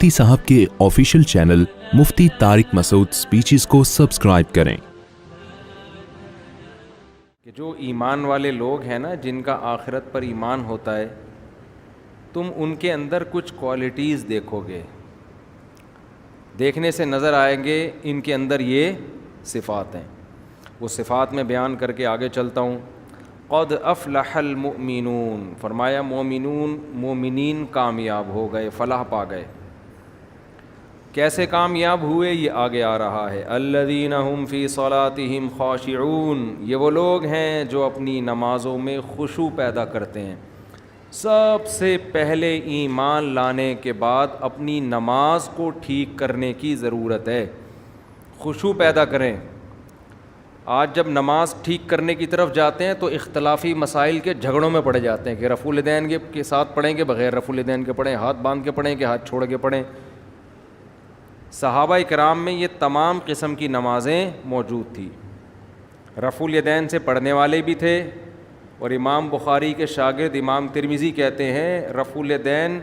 مفتی صاحب کے official channel مفتی طارق مسعود speeches کو سبسکرائب کریں۔ کہ جو ایمان والے لوگ ہیں نا، جن کا آخرت پر ایمان ہوتا ہے، تم ان کے اندر کچھ کوالٹیز دیکھو گے، دیکھنے سے نظر آئیں گے ان کے اندر یہ صفات ہیں۔ وہ صفات میں بیان کر کے آگے چلتا ہوں۔ قد افلح المؤمنون، فرمایا مومنین کامیاب ہو گئے، فلاح پا گئے۔ کیسے کامیاب ہوئے یہ آگے آ رہا ہے۔ الذین هم فی صلاتہم خاشعون، یہ وہ لوگ ہیں جو اپنی نمازوں میں خشوع پیدا کرتے ہیں۔ سب سے پہلے ایمان لانے کے بعد اپنی نماز کو ٹھیک کرنے کی ضرورت ہے، خشوع پیدا کریں۔ آج جب نماز ٹھیک کرنے کی طرف جاتے ہیں تو اختلافی مسائل کے جھگڑوں میں پڑے جاتے ہیں کہ رفع الیدین کے ساتھ پڑھیں کہ بغیر رفع الیدین کے پڑھیں، ہاتھ باندھ کے پڑھیں کہ ہاتھ چھوڑ کے پڑھیں۔ صحابہ کرام میں یہ تمام قسم کی نمازیں موجود تھی۔ رفع الیدین سے پڑھنے والے بھی تھے، اور امام بخاری کے شاگرد امام ترمذی کہتے ہیں رفع الیدین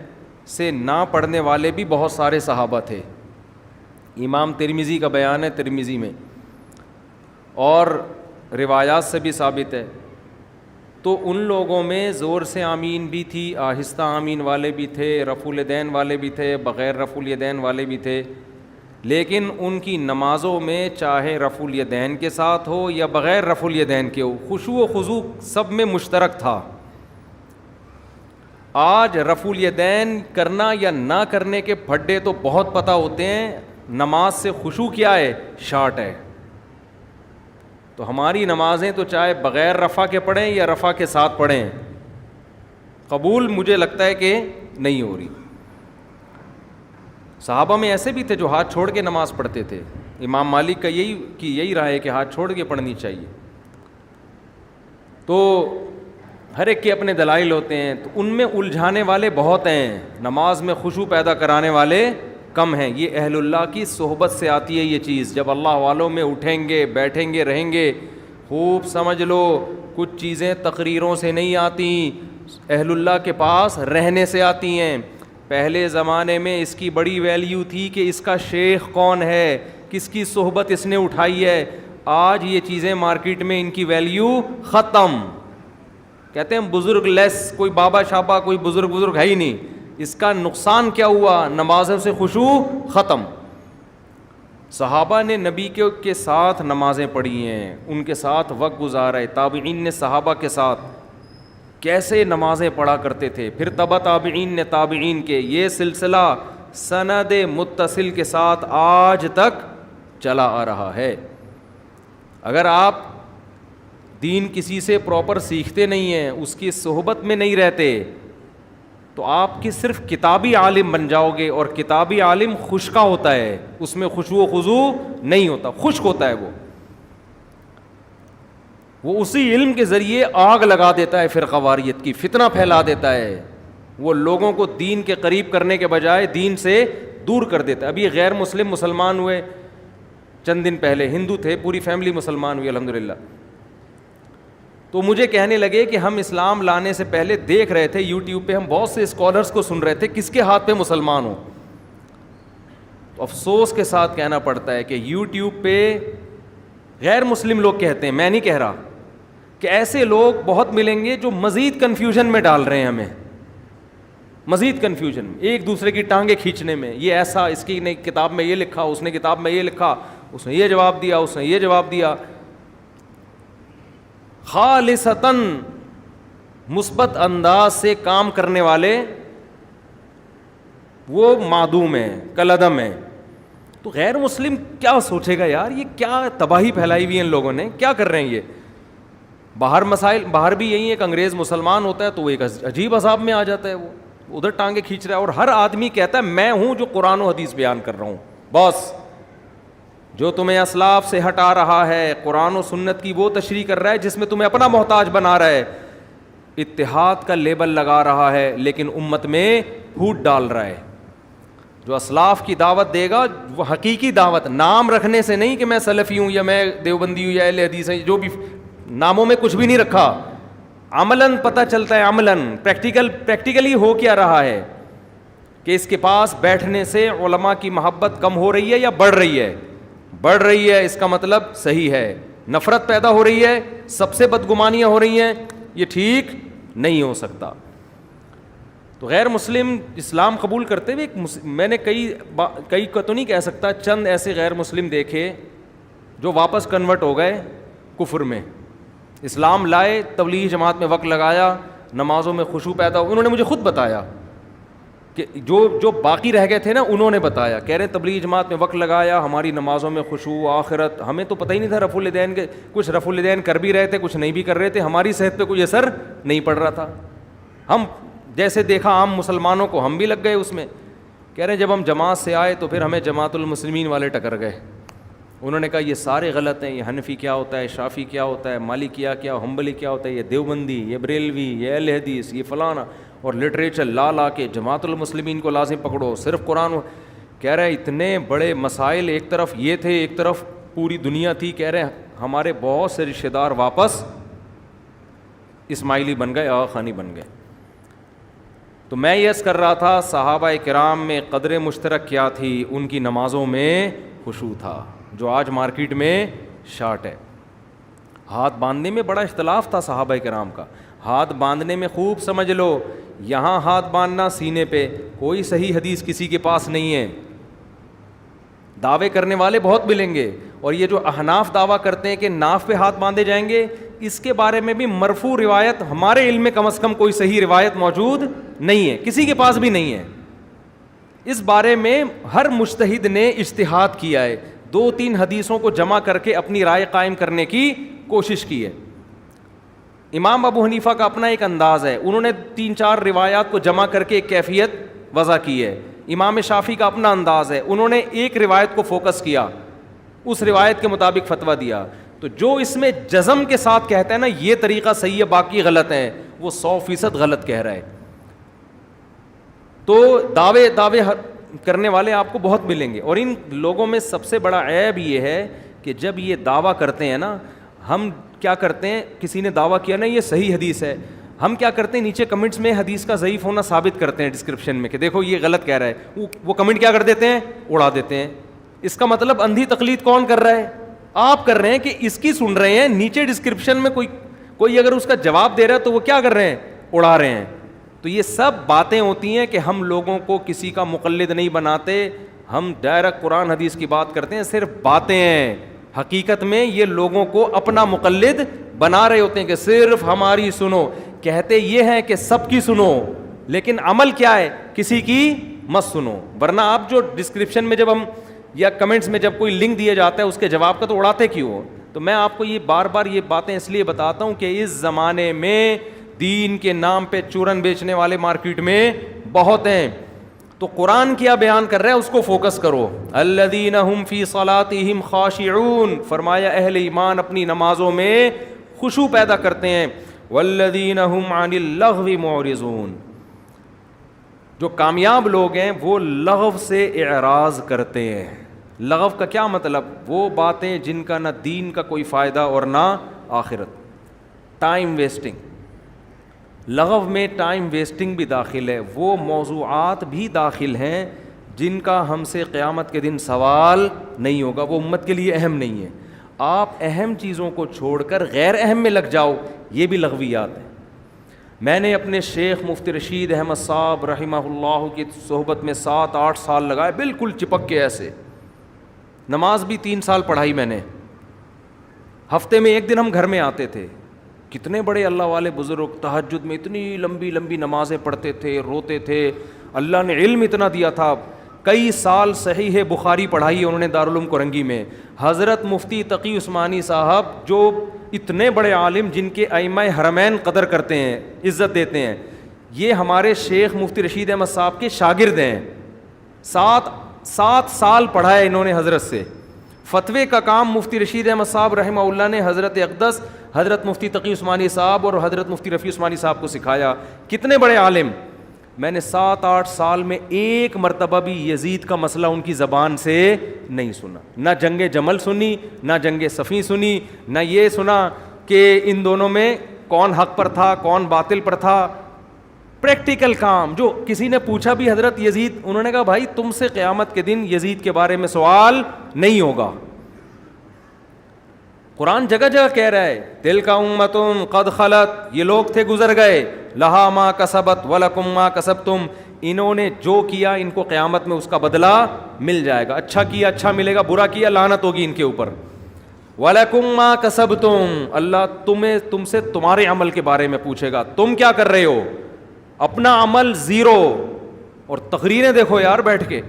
سے نہ پڑھنے والے بھی بہت سارے صحابہ تھے۔ امام ترمذی کا بیان ہے ترمذی میں، اور روایات سے بھی ثابت ہے۔ تو ان لوگوں میں زور سے آمین بھی تھی، آہستہ آمین والے بھی تھے، رفع الیدین والے بھی تھے، بغیر رفع الیدین والے بھی تھے، لیکن ان کی نمازوں میں چاہے رفع الیدین کے ساتھ ہو یا بغیر رفع الیدین کے ہو، خشوع و خضوع سب میں مشترک تھا۔ آج رفع الیدین کرنا یا نہ کرنے کے پھڈے تو بہت پتہ ہوتے ہیں، نماز سے خشوع کیا ہے؟ شارٹ ہے۔ تو ہماری نمازیں تو چاہے بغیر رفع کے پڑھیں یا رفع کے ساتھ پڑھیں، قبول مجھے لگتا ہے کہ نہیں ہو رہی۔ صحابہ میں ایسے بھی تھے جو ہاتھ چھوڑ کے نماز پڑھتے تھے۔ امام مالک کا یہی رائے ہے کہ ہاتھ چھوڑ کے پڑھنی چاہیے۔ تو ہر ایک کے اپنے دلائل ہوتے ہیں، تو ان میں الجھانے والے بہت ہیں، نماز میں خشوع پیدا کرانے والے کم ہیں۔ یہ اہل اللہ کی صحبت سے آتی ہے یہ چیز۔ جب اللہ والوں میں اٹھیں گے، بیٹھیں گے، رہیں گے، خوب سمجھ لو کچھ چیزیں تقریروں سے نہیں آتی، اہل اللہ کے پاس رہنے سے آتی ہیں۔ پہلے زمانے میں اس کی بڑی ویلیو تھی کہ اس کا شیخ کون ہے، کس کی صحبت اس نے اٹھائی ہے۔ آج یہ چیزیں مارکیٹ میں ان کی ویلیو ختم۔ کہتے ہیں بزرگ لیس، کوئی بابا شابا، کوئی بزرگ ہے ہی نہیں۔ اس کا نقصان کیا ہوا؟ نمازوں سے خشوع ختم۔ صحابہ نے نبی کے ساتھ نمازیں پڑھی ہیں، ان کے ساتھ وقت گزارا ہے۔ تابعین نے صحابہ کے ساتھ کیسے نمازیں پڑھا کرتے تھے، پھر تبع تابعین نے تابعین کے، یہ سلسلہ سند متصل کے ساتھ آج تک چلا آ رہا ہے۔ اگر آپ دین کسی سے پراپر سیکھتے نہیں ہیں، اس کی صحبت میں نہیں رہتے، تو آپ کی صرف کتابی عالم بن جاؤ گے، اور کتابی عالم خشکا ہوتا ہے، اس میں خشوع و خضوع نہیں ہوتا، خشک ہوتا ہے۔ وہ اسی علم کے ذریعے آگ لگا دیتا ہے فرقہ واریت کی، فتنہ پھیلا دیتا ہے، وہ لوگوں کو دین کے قریب کرنے کے بجائے دین سے دور کر دیتا ہے۔ ابھی غیر مسلم مسلمان ہوئے چند دن پہلے، ہندو تھے، پوری فیملی مسلمان ہوئی الحمدللہ۔ تو مجھے کہنے لگے کہ ہم اسلام لانے سے پہلے دیکھ رہے تھے یوٹیوب پہ، ہم بہت سے اسکالرز کو سن رہے تھے کس کے ہاتھ پہ مسلمان ہو۔ افسوس کے ساتھ کہنا پڑتا ہے کہ یوٹیوب پہ غیر مسلم لوگ کہتے ہیں، میں نہیں کہہ رہا، کہ ایسے لوگ بہت ملیں گے جو مزید کنفیوژن میں ڈال رہے ہیں ہمیں، مزید کنفیوژن میں، ایک دوسرے کی ٹانگیں کھینچنے میں۔ یہ ایسا، اس کی نے کتاب میں یہ لکھا، اس نے کتاب میں یہ لکھا، اس نے یہ جواب دیا، اس نے یہ جواب دیا۔ خالصتاً مثبت انداز سے کام کرنے والے وہ معدوم ہیں، کالعدم ہیں۔ تو غیر مسلم کیا سوچے گا یار، یہ کیا تباہی پھیلائی ہوئی ہے ان لوگوں نے، کیا کر رہے ہیں یہ۔ باہر مسائل، باہر بھی یہی ہے کہ انگریز مسلمان ہوتا ہے تو وہ ایک عجیب عذاب میں آ جاتا ہے، وہ ادھر ٹانگیں کھینچ رہا ہے، اور ہر آدمی کہتا ہے میں ہوں جو قرآن و حدیث بیان کر رہا ہوں۔ بس جو تمہیں اسلاف سے ہٹا رہا ہے، قرآن و سنت کی وہ تشریح کر رہا ہے جس میں تمہیں اپنا محتاج بنا رہا ہے، اتحاد کا لیبل لگا رہا ہے، لیکن امت میں پھوٹ ڈال رہا ہے۔ جو اسلاف کی دعوت دے گا وہ حقیقی دعوت، نام رکھنے سے نہیں کہ میں سلفی ہوں یا میں دیوبندی ہوں یا اہل حدیث ہوں، جو بھی ناموں میں کچھ بھی نہیں رکھا، عملاً پتہ چلتا ہے، عملاً پریکٹیکلی ہو کیا رہا ہے کہ اس کے پاس بیٹھنے سے علماء کی محبت کم ہو رہی ہے یا بڑھ رہی ہے؟ بڑھ رہی ہے، اس کا مطلب صحیح ہے. نفرت پیدا ہو رہی ہے، سب سے بدگمانیاں ہو رہی ہیں، یہ ٹھیک نہیں ہو سکتا. تو غیر مسلم اسلام قبول کرتے ہوئے میں نے کئی کو تو نہیں کہہ سکتا، چند ایسے غیر مسلم دیکھے جو واپس کنورٹ ہو گئے کفر میں. اسلام لائے، تبلیغ جماعت میں وقت لگایا، نمازوں میں خشوع پیدا ہو. انہوں نے مجھے خود بتایا کہ جو باقی رہ گئے تھے نا، انہوں نے بتایا، کہہ رہے ہیں تبلیغ جماعت میں وقت لگایا، ہماری نمازوں میں خشوع، آخرت، ہمیں تو پتہ ہی نہیں تھا رفع الیدین کے. کچھ رفع الیدین کر بھی رہے تھے، کچھ نہیں بھی کر رہے تھے، ہماری صحت پہ کوئی اثر نہیں پڑ رہا تھا. ہم جیسے دیکھا عام مسلمانوں کو، ہم بھی لگ گئے اس میں. کہہ رہے ہیں جب ہم جماعت سے آئے تو پھر ہمیں جماعت المسلمین والے ٹکر گئے. انہوں نے کہا یہ سارے غلط ہیں، یہ حنفی کیا ہوتا ہے، شافی کیا ہوتا ہے، مالکیہ کیا، حنبلی کیا ہوتا ہے، یہ دیوبندی، یہ بریلوی، یہ اہل حدیث، یہ فلانا، اور لٹریچر لا کے جماعت المسلمین کو لازم پکڑو، صرف قرآن. کہہ رہے اتنے بڑے مسائل، ایک طرف یہ تھے، ایک طرف پوری دنیا تھی. کہہ رہے ہمارے بہت سے رشتہ دار واپس اسماعیلی بن گئے، آغا خانی بن گئے. تو میں یہ عرض کر رہا تھا صحابہ کرام میں قدر مشترک کیا تھی؟ ان کی نمازوں میں خشوع تھا، جو آج مارکیٹ میں شارٹ ہے. ہاتھ باندھنے میں بڑا اختلاف تھا صحابہ کرام کا. ہاتھ باندھنے میں خوب سمجھ لو، یہاں ہاتھ باندھنا سینے پہ، کوئی صحیح حدیث کسی کے پاس نہیں ہے. دعوے کرنے والے بہت ملیں گے، اور یہ جو احناف دعویٰ کرتے ہیں کہ ناف پہ ہاتھ باندھے جائیں گے، اس کے بارے میں بھی مرفوع روایت ہمارے علم میں کم از کم کوئی صحیح روایت موجود نہیں ہے، کسی کے پاس بھی نہیں ہے. اس بارے میں ہر مجتہد نے اجتہاد کیا ہے، 2-3 حدیثوں کو جمع کر کے اپنی رائے قائم کرنے کی کوشش کی ہے. امام ابو حنیفہ کا اپنا ایک انداز ہے، انہوں نے 3-4 روایات کو جمع کر کے ایک کیفیت وضع کی ہے. امام شافعی کا اپنا انداز ہے، انہوں نے ایک روایت کو فوکس کیا، اس روایت کے مطابق فتویٰ دیا. تو جو اس میں جزم کے ساتھ کہتا ہے نا یہ طریقہ صحیح ہے باقی غلط ہیں، وہ 100% غلط کہہ رہا ہے. تو دعوے کرنے والے آپ کو بہت ملیں گے، اور ان لوگوں میں سب سے بڑا عیب یہ ہے کہ جب یہ دعویٰ کرتے ہیں نا، ہم کیا کرتے ہیں، کسی نے دعویٰ کیا نا یہ صحیح حدیث ہے، ہم کیا کرتے ہیں نیچے کمنٹس میں حدیث کا ضعیف ہونا ثابت کرتے ہیں ڈسکرپشن میں کہ دیکھو یہ غلط کہہ رہا ہے. وہ کمنٹ کیا کر دیتے ہیں، اڑا دیتے ہیں. اس کا مطلب اندھی تقلید کون کر رہا ہے؟ آپ کر رہے ہیں کہ اس کی سن رہے ہیں، نیچے ڈسکرپشن میں کوئی اگر اس کا جواب دے رہا ہے تو وہ کیا کر رہے ہیں، اڑا رہے ہیں. تو یہ سب باتیں ہوتی ہیں کہ ہم لوگوں کو کسی کا مقلد نہیں بناتے، ہم ڈائریکٹ قرآن حدیث کی بات کرتے ہیں، صرف باتیں ہیں. حقیقت میں یہ لوگوں کو اپنا مقلد بنا رہے ہوتے ہیں کہ صرف ہماری سنو. کہتے یہ ہیں کہ سب کی سنو، لیکن عمل کیا ہے، کسی کی مت سنو. ورنہ آپ جو ڈسکرپشن میں جب ہم یا کمنٹس میں جب کوئی لنک دیا جاتا ہے اس کے جواب کا تو اڑاتے کیوں ہو؟ تو میں آپ کو یہ بار بار یہ باتیں اس لیے بتاتا ہوں کہ اس زمانے میں دین کے نام پہ چورن بیچنے والے مارکیٹ میں بہت ہیں. تو قرآن کیا بیان کر رہا ہے اس کو فوکس کرو. الذین هم فی صلاتہم خاشعون، فرمایا اہل ایمان اپنی نمازوں میں خشوع پیدا کرتے ہیں. والذین هم عن اللغو معرضون، جو کامیاب لوگ ہیں وہ لغو سے اعراض کرتے ہیں. لغو کا کیا مطلب؟ وہ باتیں جن کا نہ دین کا کوئی فائدہ اور نہ آخرت. ٹائم ویسٹنگ، لغو میں ٹائم ویسٹنگ بھی داخل ہے، وہ موضوعات بھی داخل ہیں جن کا ہم سے قیامت کے دن سوال نہیں ہوگا، وہ امت کے لیے اہم نہیں ہے. آپ اہم چیزوں کو چھوڑ کر غیر اہم میں لگ جاؤ، یہ بھی لغویات ہیں. میں نے اپنے شیخ مفتی رشید احمد صاحب رحمہ اللہ کی صحبت میں 7-8 سال لگائے، بالکل چپک کے ایسے. نماز بھی 3 سال پڑھائی میں نے. ہفتے میں 1 دن ہم گھر میں آتے تھے. کتنے بڑے اللہ والے بزرگ تہجد میں اتنی لمبی لمبی نمازیں پڑھتے تھے، روتے تھے. اللہ نے علم اتنا دیا تھا. کئی سال صحیح بخاری پڑھائی انہوں نے دارالعلوم کرنگی میں. حضرت مفتی تقی عثمانی صاحب جو اتنے بڑے عالم جن کے ائمہ حرمین قدر کرتے ہیں، عزت دیتے ہیں، یہ ہمارے شیخ مفتی رشید احمد صاحب کے شاگرد ہیں. 7 سال پڑھا ہے انہوں نے حضرت سے. فتوے کا کام مفتی رشید احمد صاحب رحمہ اللہ نے حضرت اقدس حضرت مفتی تقی عثمانی صاحب اور حضرت مفتی رفیع عثمانی صاحب کو سکھایا. کتنے بڑے عالم. میں نے 7-8 سال میں ایک مرتبہ بھی یزید کا مسئلہ ان کی زبان سے نہیں سنا. نہ جنگ جمل سنی، نہ جنگ صفین سنی، نہ یہ سنا کہ ان دونوں میں کون حق پر تھا کون باطل پر تھا. پریکٹیکل کام. جو کسی نے پوچھا بھی حضرت یزید, انہوں نے کہا بھائی تم سے قیامت کے دن یزید کے بارے میں سوال نہیں ہوگا. قرآن جگہ جگہ کہہ رہا ہے تلک امۃ قد خلت, یہ لوگ تھے گزر گئے, لہا ما کسبت ولکم ما کسبتم, انہوں نے جو کیا ان کو قیامت میں اس کا بدلہ مل جائے گا. اچھا کیا اچھا ملے گا, برا کیا لعنت ہوگی ان کے اوپر. وَلَكُمْ مَا كَسَبْتُمْ, اللہ تم سے تمہارے عمل کے بارے میں پوچھے گا, تم کیا کر رہے ہو. اپنا عمل زیرو, اور تقریریں دیکھو یار بیٹھ کے.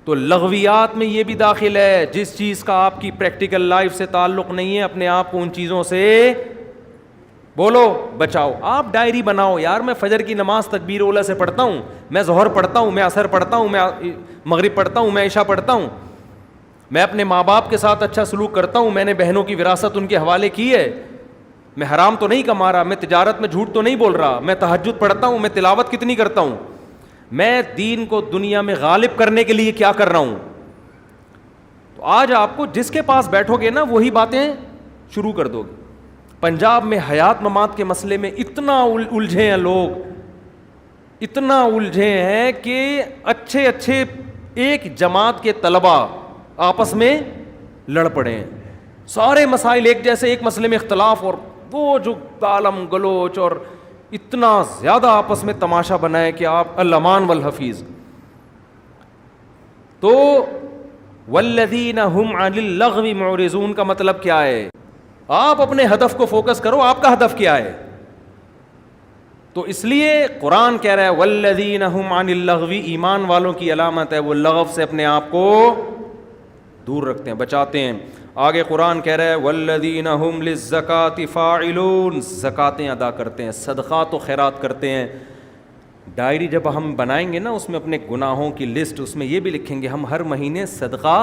تو لغویات میں یہ بھی داخل ہے, جس چیز کا آپ کی پریکٹیکل لائف سے تعلق نہیں ہے اپنے آپ کو ان چیزوں سے بولو بچاؤ. آپ ڈائری بناؤ, یار میں فجر کی نماز تکبیر اولا سے پڑھتا ہوں, میں ظہر پڑھتا ہوں, میں عصر پڑھتا ہوں, میں مغرب پڑھتا ہوں, میں عشاء پڑھتا ہوں, میں اپنے ماں باپ کے ساتھ اچھا سلوک کرتا ہوں, میں نے بہنوں کی وراثت ان کے حوالے کی ہے, میں حرام تو نہیں کما رہا, میں تجارت میں جھوٹ تو نہیں بول رہا, میں تہجد پڑھتا ہوں, میں تلاوت کتنی کرتا ہوں, میں دین کو دنیا میں غالب کرنے کے لیے کیا کر رہا ہوں. تو آج آپ کو جس کے پاس بیٹھو گے نا وہی باتیں شروع کر دو گے. پنجاب میں حیات ممات کے مسئلے میں اتنا الجھے ہیں لوگ, اتنا الجھے ہیں کہ اچھے اچھے ایک جماعت کے طلباء آپس میں لڑ پڑے ہیں. سارے مسائل ایک جیسے, ایک مسئلے میں اختلاف, اور وہ جو گالم گلوچ اور اتنا زیادہ آپس میں تماشا بنائے کہ آپ الامان والحفیظ. تو والذین هم عن اللغو معرضون کا مطلب کیا ہے؟ آپ اپنے ہدف کو فوکس کرو, آپ کا ہدف کیا ہے. تو اس لیے قرآن کہہ رہا ہے والذین هم عن اللغو, ایمان والوں کی علامت ہے وہ لغو سے اپنے آپ کو دور رکھتے ہیں, بچاتے ہیں. آگے قرآن کہہ رہا ہے والذین هم للزکاۃ فاعلون, زکاتیں ادا کرتے ہیں, صدقات و خیرات کرتے ہیں. ڈائری جب ہم بنائیں گے نا اس میں اپنے گناہوں کی لسٹ, اس میں یہ بھی لکھیں گے ہم ہر مہینے صدقہ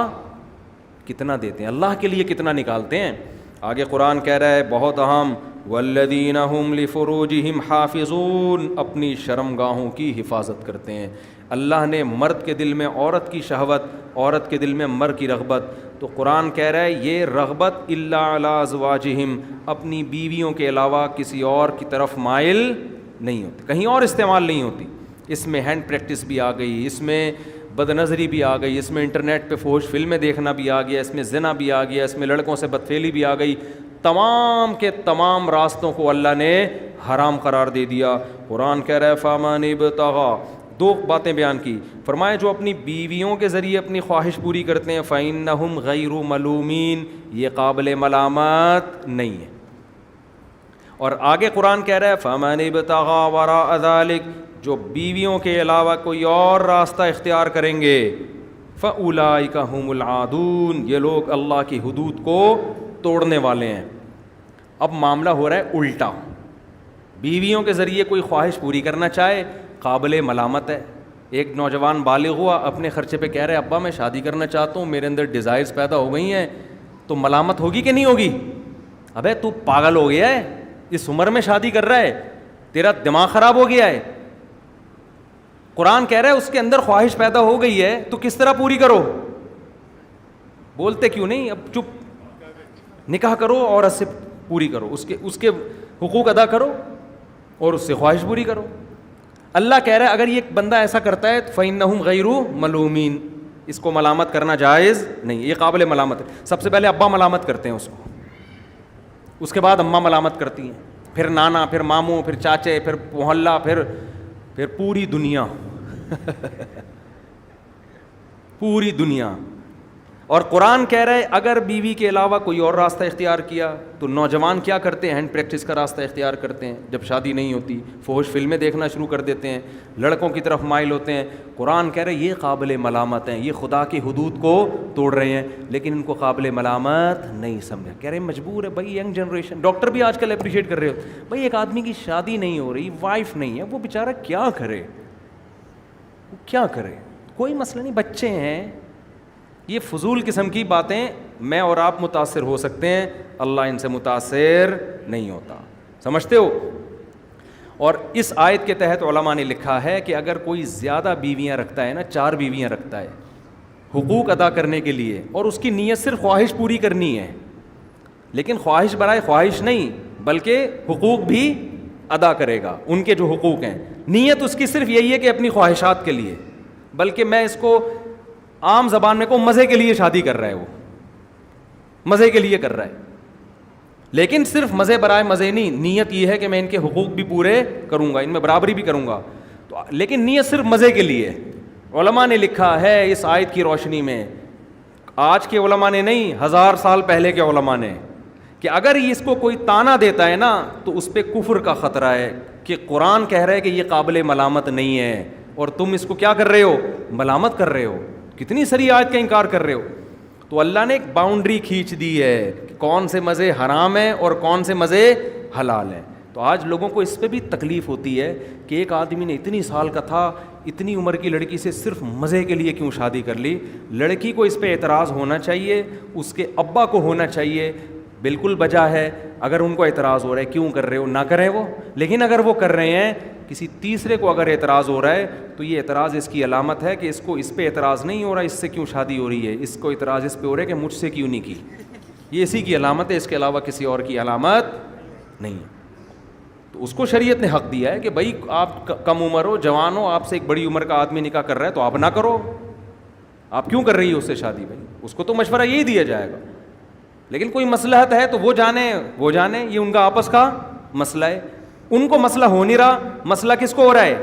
کتنا دیتے ہیں, اللہ کے لیے کتنا نکالتے ہیں. آگے قرآن کہہ رہا ہے بہت اہم والذین هم لفروجہم حافظون, اپنی شرمگاہوں کی حفاظت کرتے ہیں. اللہ نے مرد کے دل میں عورت کی شہوت, عورت کے دل میں مرد کی رغبت, تو قرآن کہہ رہا ہے یہ رغبت الا علی ازواجہم, اپنی بیویوں کے علاوہ کسی اور کی طرف مائل نہیں ہوتی, کہیں اور استعمال نہیں ہوتی. اس میں ہینڈ پریکٹس بھی آ گئی, اس میں بد نظری بھی آ گئی, اس میں انٹرنیٹ پہ فحش فلمیں دیکھنا بھی آ گیا, اس میں زنا بھی آ گیا, اس میں لڑکوں سے بدفعلی بھی آ گئی. تمام کے تمام راستوں کو اللہ نے حرام قرار دے دیا. قرآن کہہ رہا ہے فَمَنِ ابْتَغَىٰ, دو باتیں بیان کی, فرمایا جو اپنی بیویوں کے ذریعے اپنی خواہش پوری کرتے ہیں فَإِنَّهُمْ غَيْرُ مَلُومِينَ, یہ قابل ملامت نہیں ہے. اور آگے قرآن کہہ رہا ہے فَمَنِ ابْتَغَىٰ وَرَاءَ ذَلِكَ, جو بیویوں کے علاوہ کوئی اور راستہ اختیار کریں گے فَأُولَٰئِكَ هُمُ الْعَادُونَ, یہ لوگ اللہ کی حدود کو توڑنے والے ہیں. اب معاملہ ہو رہا ہے الٹا, بیویوں کے ذریعے کوئی خواہش پوری کرنا چاہے قابل ملامت ہے. ایک نوجوان بالغ ہوا, اپنے خرچے پہ کہہ رہے ابا میں شادی کرنا چاہتا ہوں, میرے اندر ڈیزائرز پیدا ہو گئی ہیں, تو ملامت ہوگی کہ نہیں ہوگی؟ ابے تو پاگل ہو گیا ہے, اس عمر میں شادی کر رہا ہے, تیرا دماغ خراب ہو گیا ہے. قرآن کہہ رہا ہے اس کے اندر خواہش پیدا ہو گئی ہے تو کس طرح پوری کرو؟ بولتے کیوں نہیں؟ اب چپ, نکاح کرو عورت سے پوری کرو, اس کے حقوق ادا کرو اور اس سے خواہش پوری کرو. اللہ کہہ رہا ہے اگر یہ بندہ ایسا کرتا ہے فَإِنَّهُمْ غَيْرُ مَلُومِينَ, اس کو ملامت کرنا جائز نہیں, یہ قابل ملامت ہے. سب سے پہلے ابا ملامت کرتے ہیں اس کو, اس کے بعد اماں ملامت کرتی ہیں, پھر نانا, پھر ماموں, پھر چاچے, پھر محلہ, پھر پوری دنیا پوری دنیا. اور قرآن کہہ رہا ہے اگر بیوی کے علاوہ کوئی اور راستہ اختیار کیا تو نوجوان کیا کرتے ہیں؟ ہینڈ پریکٹس کا راستہ اختیار کرتے ہیں. جب شادی نہیں ہوتی فحش فلمیں دیکھنا شروع کر دیتے ہیں, لڑکوں کی طرف مائل ہوتے ہیں. قرآن کہہ رہے ہیں یہ قابل ملامت ہیں, یہ خدا کی حدود کو توڑ رہے ہیں, لیکن ان کو قابل ملامت نہیں سمجھا. کہہ رہے ہیں مجبور ہے بھائی, ینگ جنریشن, ڈاکٹر بھی آج کل اپریشیٹ کر رہے ہو بھائی, ایک آدمی کی شادی نہیں ہو رہی, وائف نہیں ہے, وہ بیچارہ کیا کرے, وہ کیا کرے, کوئی مسئلہ نہیں, بچے ہیں. یہ فضول قسم کی باتیں, میں اور آپ متاثر ہو سکتے ہیں, اللہ ان سے متاثر نہیں ہوتا, سمجھتے ہو. اور اس آیت کے تحت علماء نے لکھا ہے کہ اگر کوئی زیادہ بیویاں رکھتا ہے نا, 4 بیویاں رکھتا ہے حقوق ادا کرنے کے لیے, اور اس کی نیت صرف خواہش پوری کرنی ہے, لیکن خواہش برائے خواہش نہیں بلکہ حقوق بھی ادا کرے گا ان کے جو حقوق ہیں. نیت اس کی صرف یہی ہے کہ اپنی خواہشات کے لیے, بلکہ میں اس کو عام زبان میں کو مزے کے لیے شادی کر رہا ہے, وہ مزے کے لیے کر رہا ہے, لیکن صرف مزے برائے مزے نہیں, نیت یہ ہے کہ میں ان کے حقوق بھی پورے کروں گا, ان میں برابری بھی کروں گا. تو لیکن نیت صرف مزے کے لیے. علماء نے لکھا ہے اس آیت کی روشنی میں, آج کے علماء نے نہیں, 1000 سال پہلے کے علماء نے, کہ اگر اس کو کوئی تانا دیتا ہے نا تو اس پہ کفر کا خطرہ ہے, کہ قرآن کہہ رہا ہے کہ یہ قابل ملامت نہیں ہے اور تم اس کو کیا کر رہے ہو, ملامت کر رہے ہو, کتنی ساری آیت کا انکار کر رہے ہو. تو اللہ نے ایک باؤنڈری کھینچ دی ہے کہ کون سے مزے حرام ہیں اور کون سے مزے حلال ہیں. تو آج لوگوں کو اس پہ بھی تکلیف ہوتی ہے کہ ایک آدمی نے اتنی سال کا تھا, اتنی عمر کی لڑکی سے صرف مزے کے لیے کیوں شادی کر لی. لڑکی کو اس پہ اعتراض ہونا چاہیے, اس کے ابا کو ہونا چاہیے, بالکل بجا ہے. اگر ان کو اعتراض ہو رہا ہے کیوں کر رہے ہو, نہ کریں وہ. لیکن اگر وہ کر رہے ہیں, کسی تیسرے کو اگر اعتراض ہو رہا ہے تو یہ اعتراض اس کی علامت ہے کہ اس کو اس پہ اعتراض نہیں ہو رہا اس سے کیوں شادی ہو رہی ہے, اس کو اعتراض اس پہ ہو رہا ہے کہ مجھ سے کیوں نہیں کی. یہ اسی کی علامت ہے, اس کے علاوہ کسی اور کی علامت نہیں ہے. تو اس کو شریعت نے حق دیا ہے کہ بھائی آپ کم عمر ہو, جوان ہو, آپ سے ایک بڑی عمر کا آدمی نکاح کر رہا ہے تو آپ نہ کرو. آپ کیوں کر رہی ہے اس سے شادی؟ بھائی اس کو تو مشورہ یہی دیا جائے گا. لیکن کوئی مصلحت ہے تو وہ جانے, یہ ان کا آپس کا مسئلہ ہے. ان کو مسئلہ ہو نہیں رہا, مسئلہ کس کو ہو رہا ہے,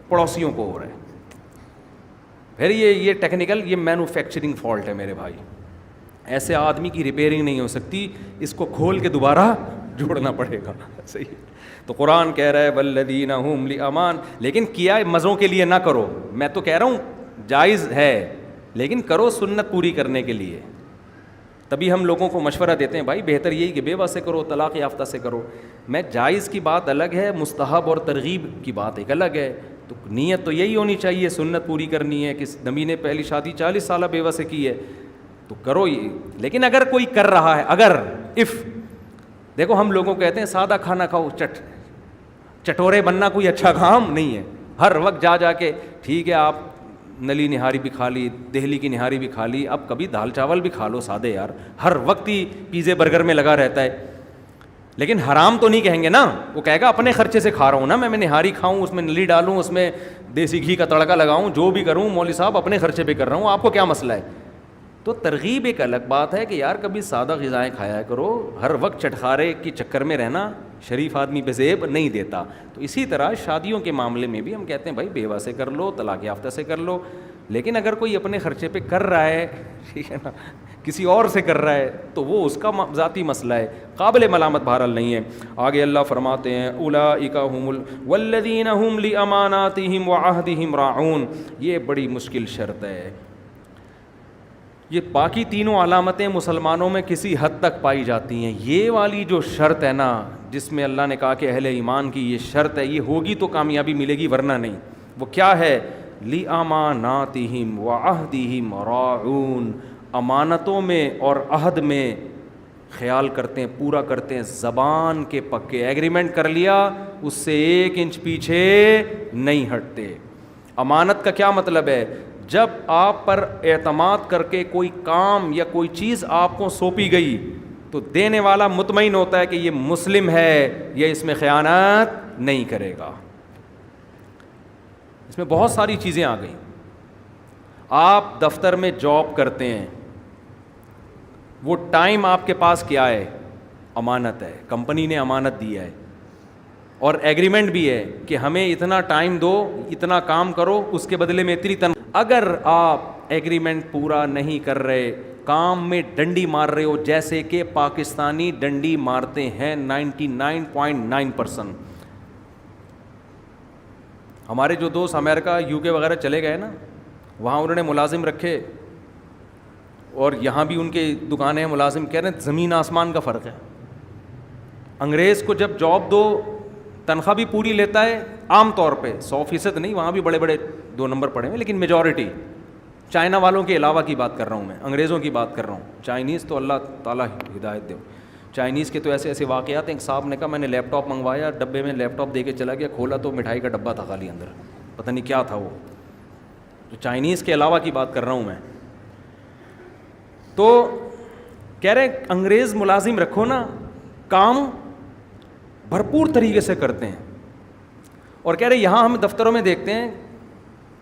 پڑوسیوں کو ہو رہا ہے. پھر یہ ٹیکنیکل, یہ مینوفیکچرنگ فالٹ ہے میرے بھائی. ایسے آدمی کی ریپیئرنگ نہیں ہو سکتی, اس کو کھول کے دوبارہ جوڑنا پڑے گا. صحیح. تو قرآن کہہ رہا ہے والذین هم لأمان, لیکن کیا مزوں کے لیے نہ کرو. میں تو کہہ رہا ہوں جائز ہے, لیکن کرو سنت پوری کرنے کے لیے. تبھی ہم لوگوں کو مشورہ دیتے ہیں بھائی بہتر یہی کہ بیوہ سے کرو, طلاق یافتہ سے کرو. میں جائز کی بات الگ ہے, مستحب اور ترغیب کی بات ایک الگ ہے. تو نیت تو یہی ہونی چاہیے, سنت پوری کرنی ہے. کہ نبی نے پہلی شادی 40 سالہ بیوہ سے کی ہے تو کرو یہ. لیکن اگر کوئی کر رہا ہے, اگر دیکھو ہم لوگوں کہتے ہیں سادہ کھانا کھاؤ, چٹورے بننا کوئی اچھا کام نہیں ہے. ہر وقت جا کے ٹھیک ہے آپ نلی نہاری بھی کھا لی, دہلی کی نہاری بھی کھا لی, اب کبھی دال چاول بھی کھا لو سادے یار. ہر وقت ہی پیزے برگر میں لگا رہتا ہے. لیکن حرام تو نہیں کہیں گے نا, وہ کہے گا اپنے خرچے سے کھا رہا ہوں نا, میں نہاری کھاؤں, اس میں نلی ڈالوں, اس میں دیسی گھی کا تڑکا لگاؤں, جو بھی کروں مولوی صاحب اپنے خرچے پہ کر رہا ہوں, آپ کو کیا مسئلہ ہے. تو ترغیب ایک الگ بات ہے کہ یار کبھی سادہ غذائیں کھایا کرو, ہر وقت چٹخارے کی چکر میں رہنا شریف آدمی پہ زیب نہیں دیتا. تو اسی طرح شادیوں کے معاملے میں بھی ہم کہتے ہیں بھائی بیوہ سے کر لو, طلاق یافتہ سے کر لو. لیکن اگر کوئی اپنے خرچے پہ کر رہا ہے, ٹھیک ہے نا, کسی اور سے کر رہا ہے تو وہ اس کا ذاتی مسئلہ ہے, قابل ملامت بہرحال نہیں ہے. آگے اللہ فرماتے ہیں اولئک هم والذین هم لاماناتهم وعهدهم راعون. یہ بڑی مشکل شرط ہے. یہ باقی تینوں علامتیں مسلمانوں میں کسی حد تک پائی جاتی ہیں, یہ والی جو شرط ہے نا جس میں اللہ نے کہا کہ اہل ایمان کی یہ شرط ہے, یہ ہوگی تو کامیابی ملے گی ورنہ نہیں. وہ کیا ہے, لِأَمَانَاتِهِمْ وَعَهْدِهِمْ رَاعُونَ. امانتوں میں اور عہد میں خیال کرتے ہیں, پورا کرتے ہیں, زبان کے پکے. ایگریمنٹ کر لیا اس سے 1 انچ پیچھے نہیں ہٹتے. امانت کا کیا مطلب ہے, جب آپ پر اعتماد کر کے کوئی کام یا کوئی چیز آپ کو سونپی گئی تو دینے والا مطمئن ہوتا ہے کہ یہ مسلم ہے, یہ اس میں خیانت نہیں کرے گا. اس میں بہت ساری چیزیں آ گئیں. آپ دفتر میں جاب کرتے ہیں, وہ ٹائم آپ کے پاس کیا ہے, امانت ہے, کمپنی نے امانت دیا ہے, اور ایگریمنٹ بھی ہے کہ ہمیں اتنا ٹائم دو, اتنا کام کرو, اس کے بدلے میں اتنی تنخواہ. اگر آپ ایگریمنٹ پورا نہیں کر رہے, کام میں ڈنڈی مار رہے ہو, جیسے کہ پاکستانی ڈنڈی مارتے ہیں 99.9%. ہمارے جو دوست امریکہ UK وغیرہ چلے گئے نا, وہاں انہوں نے ملازم رکھے, اور یہاں بھی ان کے دکانیں ہیں, ملازم کہہ رہے ہیں زمین آسمان کا فرق ہے. انگریز کو جب جاب دو تنخواہ بھی پوری لیتا ہے, عام طور پہ 100% نہیں, وہاں بھی بڑے بڑے 2 نمبر پڑے ہیں, لیکن میجورٹی. چائنا والوں کے علاوہ کی بات کر رہا ہوں میں, انگریزوں کی بات کر رہا ہوں. چائنیز تو اللہ تعالیٰ ہدایت دے. چائنیز کے تو ایسے ایسے واقعات ہیں. ایک صاحب نے کہا میں نے لیپ ٹاپ منگوایا, ڈبے میں لیپ ٹاپ دے کے چلا گیا, کھولا تو مٹھائی کا ڈبہ تھا خالی اندر, پتہ نہیں کیا تھا وہ. تو چائنیز کے علاوہ کی بات کر رہا ہوں میں. تو کہہ رہے انگریز ملازم رکھو نا, کام بھرپور طریقے سے کرتے ہیں, اور کہہ رہے یہاں ہم دفتروں میں دیکھتے ہیں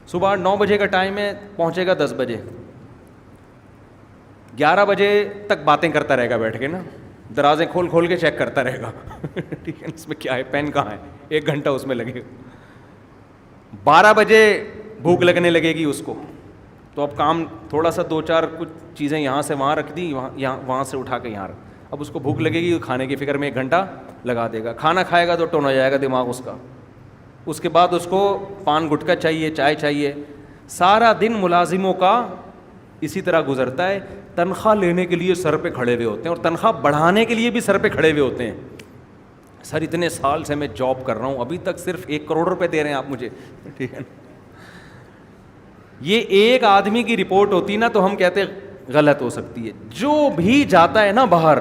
صبح 9 بجے کا ٹائم ہے, پہنچے گا 10 بجے, 11 بجے تک باتیں کرتا رہے گا بیٹھ کے نا, درازیں کھول کھول کے چیک کرتا رہے گا ٹھیک ہے, اس میں کیا ہے, پین کہاں ہے, 1 گھنٹہ اس میں لگے گا. 12 بجے بھوک لگنے لگے گی اس کو, تو اب کام تھوڑا سا 2-4 کچھ چیزیں یہاں سے وہاں رکھ دی, وہاں سے اٹھا کے یہاں رکھ. اب اس کو بھوک لگے گی, کھانے کی فکر میں 1 گھنٹہ لگا دے گا. کھانا کھائے گا تو ٹون ہو جائے گا دماغ اس کا. اس کے بعد اس کو پان گٹکا چاہیے, چائے چاہیے. سارا دن ملازموں کا اسی طرح گزرتا ہے. تنخواہ لینے کے لیے سر پہ کھڑے ہوئے ہوتے ہیں, اور تنخواہ بڑھانے کے لیے بھی سر پہ کھڑے ہوئے ہوتے ہیں. سر اتنے سال سے میں جاب کر رہا ہوں, ابھی تک صرف 1 کروڑ روپے دے رہے ہیں آپ مجھے, ٹھیک ہے نا. یہ ایک آدمی کی رپورٹ ہوتی نا تو ہم کہتے غلط ہو سکتی ہے. جو بھی جاتا ہے نا باہر,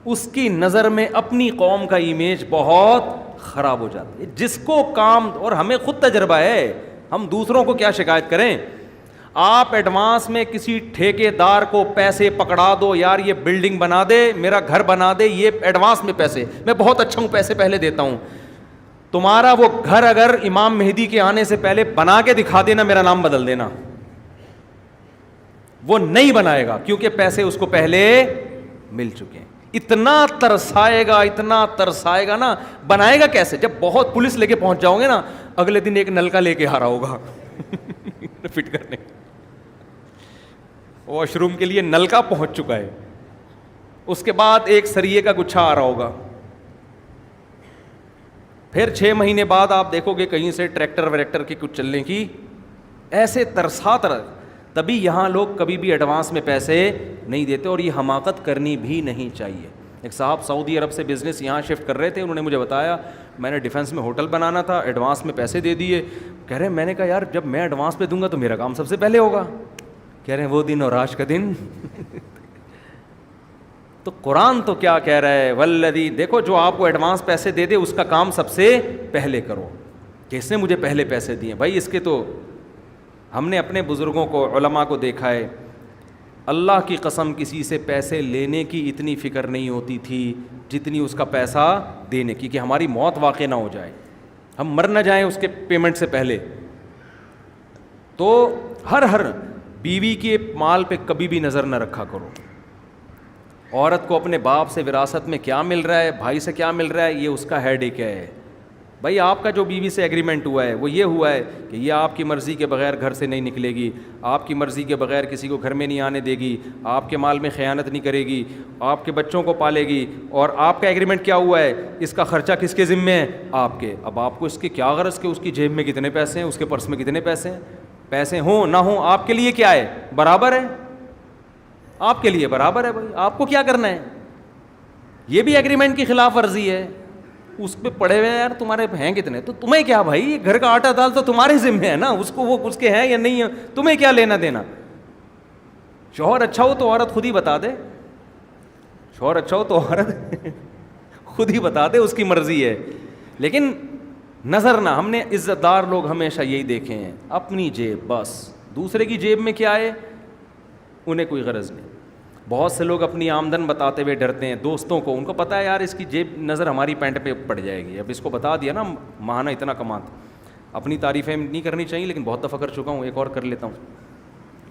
اس کی نظر میں اپنی قوم کا امیج بہت خراب ہو جاتا ہے. جس کو کام, اور ہمیں خود تجربہ ہے, ہم دوسروں کو کیا شکایت کریں. آپ ایڈوانس میں کسی ٹھیکیدار کو پیسے پکڑا دو, یار یہ بلڈنگ بنا دے, میرا گھر بنا دے, یہ ایڈوانس میں پیسے, میں بہت اچھا ہوں, پیسے پہلے دیتا ہوں. تمہارا وہ گھر اگر امام مہدی کے آنے سے پہلے بنا کے دکھا دینا, میرا نام بدل دینا. وہ نہیں بنائے گا کیونکہ پیسے اس کو پہلے مل چکے ہیں. اتنا ترسائے گا نا, بنائے گا کیسے؟ جب بہت پولیس لے کے پہنچ جاؤ گے نا, اگلے دن ایک نلکا لے کے آ رہا ہوگا فٹ کرنے, واش روم کے لیے نلکا پہنچ چکا ہے. اس کے بعد ایک سریے کا گچھا آ رہا ہوگا. پھر 6 مہینے بعد آپ دیکھو گے کہیں سے ٹریکٹر وریکٹر کے کچھ چلنے کی, ایسے ترسات رہ. تبھی یہاں لوگ کبھی بھی ایڈوانس میں پیسے نہیں دیتے, اور یہ حماقت کرنی بھی نہیں چاہیے. ایک صاحب سعودی عرب سے بزنس یہاں شفٹ کر رہے تھے, انہوں نے مجھے بتایا میں نے ڈیفینس میں ہوٹل بنانا تھا, ایڈوانس میں پیسے دے دیے. کہہ رہے ہیں میں نے کہا یار جب میں ایڈوانس پہ دوں گا تو میرا کام سب سے پہلے ہوگا. کہہ رہے ہیں وہ دن اور آج کا دن تو قرآن تو کیا کہہ رہا ہے, والذی, دیکھو جو آپ کو ایڈوانس پیسے دے دے اس کا کام سب سے پہلے کرو. کس نے مجھے پہلے پیسے دیے بھائی, اس کے تو ہم نے اپنے بزرگوں کو, علماء کو دیکھا ہے, اللہ کی قسم کسی سے پیسے لینے کی اتنی فکر نہیں ہوتی تھی جتنی اس کا پیسہ دینے کی, کہ ہماری موت واقع نہ ہو جائے, ہم مر نہ جائیں اس کے پیمنٹ سے پہلے. تو ہر بیوی کے مال پہ کبھی بھی نظر نہ رکھا کرو. عورت کو اپنے باپ سے وراثت میں کیا مل رہا ہے, بھائی سے کیا مل رہا ہے, یہ اس کا ہیڈ ایک ہے. بھائی آپ کا جو بیوی سے ایگریمنٹ ہوا ہے وہ یہ ہوا ہے کہ یہ آپ کی مرضی کے بغیر گھر سے نہیں نکلے گی, آپ کی مرضی کے بغیر کسی کو گھر میں نہیں آنے دے گی, آپ کے مال میں خیانت نہیں کرے گی, آپ کے بچوں کو پالے گی, اور آپ کا ایگریمنٹ کیا ہوا ہے, اس کا خرچہ کس کے ذمے ہے, آپ کے. اب آپ کو اس کے کیا غرض کہ اس کی جیب میں کتنے پیسے ہیں, اس کے پرس میں کتنے پیسے ہیں, پیسے ہوں نہ ہوں آپ کے لیے کیا ہے, برابر ہے, آپ کے لیے برابر ہے. بھائی آپ کو کیا کرنا ہے, یہ بھی ایگریمنٹ کی خلاف ورزی ہے. اس پہ پڑے ہوئے یار تمہارے ہیں کتنے, تو تمہیں کیا بھائی, گھر کا آٹا دال تو تمہارے ذمہ ہے نا, اس کو وہ اس کے ہیں یا نہیں ہے, تمہیں کیا لینا دینا. شوہر اچھا ہو تو عورت خود ہی بتا دے, شوہر اچھا ہو تو عورت خود ہی بتا دے, اس کی مرضی ہے. لیکن نظر نہ, ہم نے عزت دار لوگ ہمیشہ یہی دیکھے ہیں, اپنی جیب بس, دوسرے کی جیب میں کیا ہے انہیں کوئی غرض نہیں. بہت سے لوگ اپنی آمدن بتاتے ہوئے ڈرتے ہیں دوستوں کو, ان کو پتہ ہے یار اس کی جیب نظر ہماری پینٹ پہ پڑ جائے گی. اب اس کو بتا دیا نا ماہانہ اتنا کماتا. اپنی تعریفیں نہیں کرنی چاہیے لیکن بہت دفعہ کر چکا ہوں, ایک اور کر لیتا ہوں.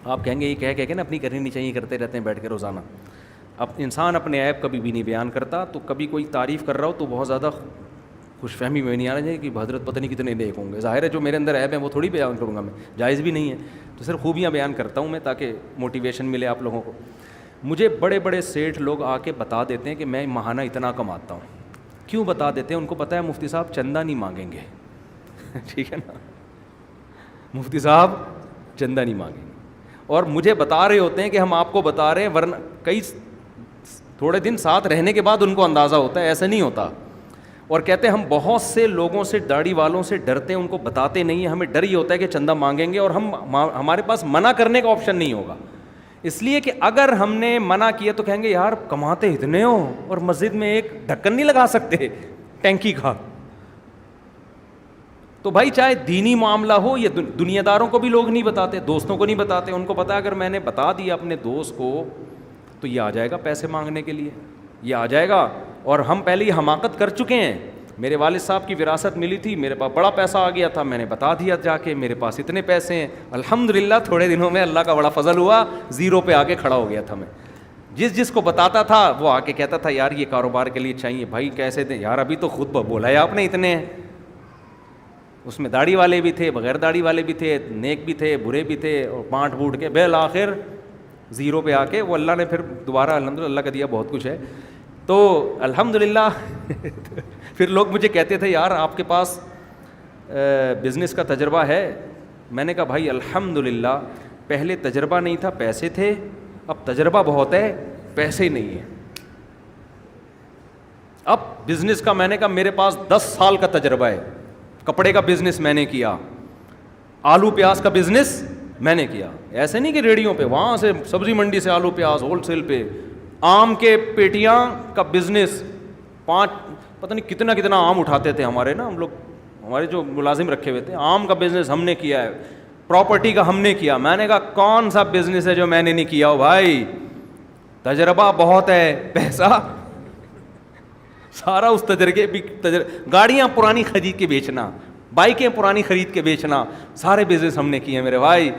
آپ کہیں گے یہ کہہ کے نا اپنی کرنی نہیں چاہیے, کرتے رہتے ہیں بیٹھ کے روزانہ. اب انسان اپنے عیب کبھی بھی نہیں بیان کرتا, تو کبھی کوئی تعریف کر رہا ہو تو بہت زیادہ خوش فہمی میں نہیں آنا چاہیے کہ حضرت پتہ نہیں کتنے نیک ہوں گے. ظاہر ہے جو میرے اندر عیب ہے وہ تھوڑی بیان کروں گا میں, جائز بھی نہیں ہے. تو صرف خوبیاں بیان کرتا ہوں میں تاکہ موٹیویشن ملے آپ لوگوں کو. مجھے بڑے بڑے سیٹھ لوگ آ کے بتا دیتے ہیں کہ میں ماہانہ اتنا کماتا ہوں. کیوں بتا دیتے ہیں, ان کو پتہ ہے مفتی صاحب چندہ نہیں مانگیں گے ٹھیک ہے نا, مفتی صاحب چندہ نہیں مانگیں گے. اور مجھے بتا رہے ہوتے ہیں کہ ہم آپ کو بتا رہے ہیں, ورنہ کئی تھوڑے دن ساتھ رہنے کے بعد ان کو اندازہ ہوتا ہے, ایسا نہیں ہوتا. اور کہتے ہیں ہم بہت سے لوگوں سے, داڑھی والوں سے ڈرتے ہیں, ان کو بتاتے نہیں ہیں, ہمیں ڈر ہی ہوتا ہے کہ چندہ مانگیں گے اور ہمارے پاس منع کرنے کا آپشن نہیں ہوگا. اس لیے کہ اگر ہم نے منع کیا تو کہیں گے یار کماتے اتنے ہو اور مسجد میں ایک ڈھکن نہیں لگا سکتے ٹینکی کا. تو بھائی چاہے دینی معاملہ ہو یا دنیا داروں کو بھی لوگ نہیں بتاتے, دوستوں کو نہیں بتاتے. ان کو پتا اگر میں نے بتا دیا اپنے دوست کو تو یہ آ جائے گا پیسے مانگنے کے لیے, یہ آ جائے گا. اور ہم پہلے یہ حماقت کر چکے ہیں میرے والد صاحب کی وراثت ملی تھی, میرے پاس بڑا پیسہ آ گیا تھا, میں نے بتا دیا جا کے میرے پاس اتنے پیسے ہیں. الحمدللہ تھوڑے دنوں میں اللہ کا بڑا فضل ہوا, زیرو پہ آ کے کھڑا ہو گیا تھا. میں جس کو بتاتا تھا وہ آ کے کہتا تھا یار یہ کاروبار کے لیے چاہیے. بھائی کیسے دیں یار, ابھی تو خود بولا ہے آپ نے اتنے ہیں. اس میں داڑھی والے بھی تھے, بغیر داڑھی والے بھی تھے, نیک بھی تھے, برے بھی تھے, اور بانٹ بوٹ کے بالآخر زیرو پہ آ کے وہ اللہ نے پھر دوبارہ الحمدللہ اللہ کا دیا بہت کچھ ہے. تو الحمدللہ پھر لوگ مجھے کہتے تھے یار آپ کے پاس بزنس کا تجربہ ہے. میں نے کہا بھائی الحمدللہ پہلے تجربہ نہیں تھا, پیسے تھے, اب تجربہ بہت ہے, پیسے ہی نہیں ہیں. اب بزنس کا میں نے کہا میرے پاس 10 سال کا تجربہ ہے. کپڑے کا بزنس میں نے کیا, آلو پیاز کا بزنس میں نے کیا. ایسے نہیں کہ ریڑیوں پہ, وہاں سے سبزی منڈی سے آلو پیاز ہول سیل پہ. آم کے پیٹیاں کا بزنس, 5 پتہ نہیں کتنا آم اٹھاتے تھے ہمارے نا, ہم لوگ ہمارے جو ملازم رکھے ہوئے تھے. آم کا بزنس ہم نے کیا ہے, پراپرٹی کا ہم نے کیا. میں نے کہا کون سا بزنس ہے جو میں نے نہیں کیا ہو بھائی, تجربہ بہت ہے, پیسہ سارا اس تجربے بھی. گاڑیاں پرانی خرید کے بیچنا, بائکیں پرانی خرید کے بیچنا, سارے بزنس ہم نے کیے ہیں میرے بھائی.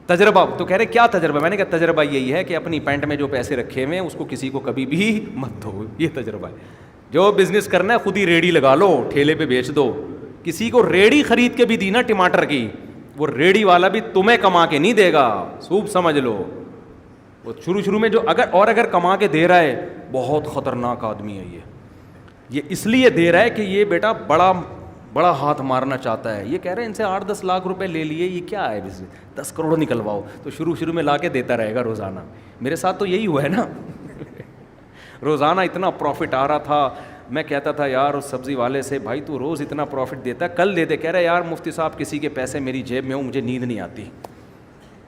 تجربہ تو کہہ رہے کیا تجربہ, میں نے کہا تجربہ یہی ہے کہ اپنی پینٹ میں جو پیسے رکھے ہوئے ہیں اس کو کسی کو کبھی بھی مت دو, یہ تجربہ ہے. جو بزنس کرنا ہے خود ہی ریڑھی لگا لو, ٹھیلے پہ بیچ دو. کسی کو ریڑھی خرید کے بھی دی نا ٹماٹر کی, وہ ریڑھی والا بھی تمہیں کما کے نہیں دے گا, خوب سمجھ لو. وہ شروع میں جو اگر کما کے دے رہا ہے, بہت خطرناک آدمی ہے یہ اس لیے دے رہا ہے کہ یہ بیٹا بڑا ہاتھ مارنا چاہتا ہے. یہ کہہ رہے ہیں ان سے 8-10 لاکھ روپے لے لیے, یہ کیا ہے, 10 کروڑ نکلواؤ. تو شروع میں لا کے دیتا رہے گا روزانہ. میرے ساتھ تو یہی ہوا ہے نا. روزانہ اتنا پروفٹ آ رہا تھا, میں کہتا تھا یار اس سبزی والے سے, بھائی تو روز اتنا پروفٹ دیتا ہے, کل دے دے. کہہ رہا ہے یار مفتی صاحب کسی کے پیسے میری جیب میں ہوں, مجھے نیند نہیں آتی,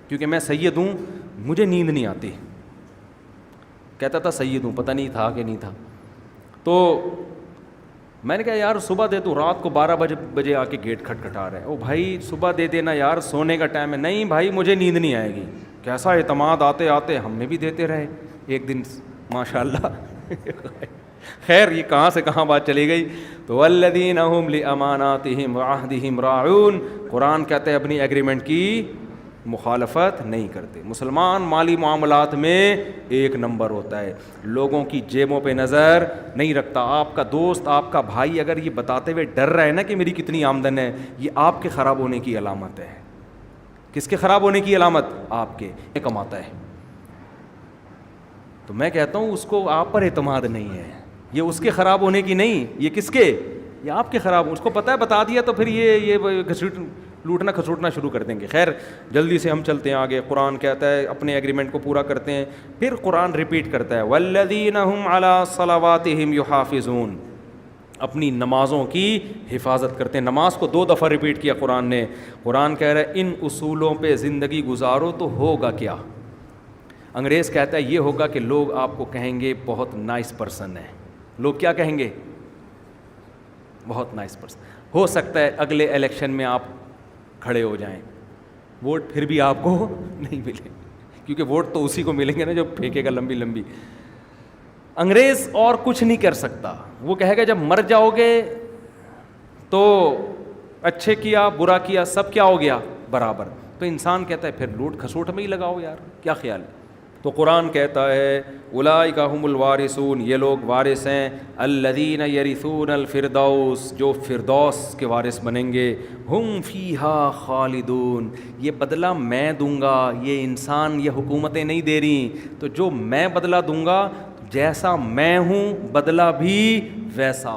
کیونکہ میں سید ہوں, مجھے نیند نہیں آتی. کہتا تھا سید ہوں, پتہ نہیں تھا کہ نہیں تھا. تو میں نے کہا یار صبح دے دوں, رات کو 12 بجے آ کے گیٹ کھٹکھٹا رہا ہے. او بھائی صبح دے دینا یار, سونے کا ٹائم ہے. نہیں بھائی مجھے نیند نہیں آئے گی. کیسا اعتماد, آتے آتے ہم نے بھی دیتے رہے ایک دن ماشاء اللہ. خیر یہ کہاں سے کہاں بات چلی گئی. تو والذین هم لاماناتهم وعهدهم راعون, قرآن کہتے ہیں اپنی ایگریمنٹ کی مخالفت نہیں کرتے. مسلمان مالی معاملات میں ایک نمبر ہوتا ہے, لوگوں کی جیبوں پہ نظر نہیں رکھتا. آپ کا دوست, آپ کا بھائی اگر یہ بتاتے ہوئے ڈر رہا ہے نا کہ میری کتنی آمدن ہے, یہ آپ کے خراب ہونے کی علامت ہے. کس کے خراب ہونے کی علامت؟ آپ کے. کماتا ہے. تو میں کہتا ہوں اس کو آپ پر اعتماد نہیں ہے, یہ اس کے خراب ہونے کی نہیں, یہ کس کے, یہ آپ کے خراب. اس کو پتہ ہے, بتا دیا تو پھر یہ لوٹنا کھسوٹنا شروع کر دیں گے. خیر جلدی سے ہم چلتے ہیں آگے. قرآن کہتا ہے اپنے ایگریمنٹ کو پورا کرتے ہیں. پھر قرآن ریپیٹ کرتا ہے والذین هم علی صلواتہم یحافظون, اپنی نمازوں کی حفاظت کرتے ہیں. نماز کو 2 دفعہ ریپیٹ کیا قرآن نے. قرآن کہہ رہا ہے ان اصولوں پہ زندگی گزارو تو ہوگا کیا. انگریز کہتا ہے یہ ہوگا کہ لوگ آپ کو کہیں گے بہت نائس پرسن ہے. لوگ کیا کہیں گے؟ بہت نائس پرسن. ہو سکتا ہے اگلے الیکشن میں آپ کھڑے ہو جائیں, ووٹ پھر بھی آپ کو نہیں ملے, کیونکہ ووٹ تو اسی کو ملیں گے نا جو پھینکے گا لمبی لمبی. انگریز اور کچھ نہیں کر سکتا. وہ کہے گا جب مر جاؤ گے تو اچھے کیا برا کیا سب کیا ہو گیا برابر. تو انسان کہتا ہے پھر لوٹ کھسوٹ میں ہی لگاؤ یار, کیا خیال ہے. تو قرآن کہتا ہے اولئک هم الوارثون, یہ لوگ وارث ہیں. الذین یرثون الفردوس, جو فردوس کے وارث بنیں گے. ہم فیہا خالدون, یہ بدلہ میں دوں گا, یہ انسان یہ حکومتیں نہیں دے رہی. تو جو میں بدلہ دوں گا, جیسا میں ہوں بدلہ بھی ویسا.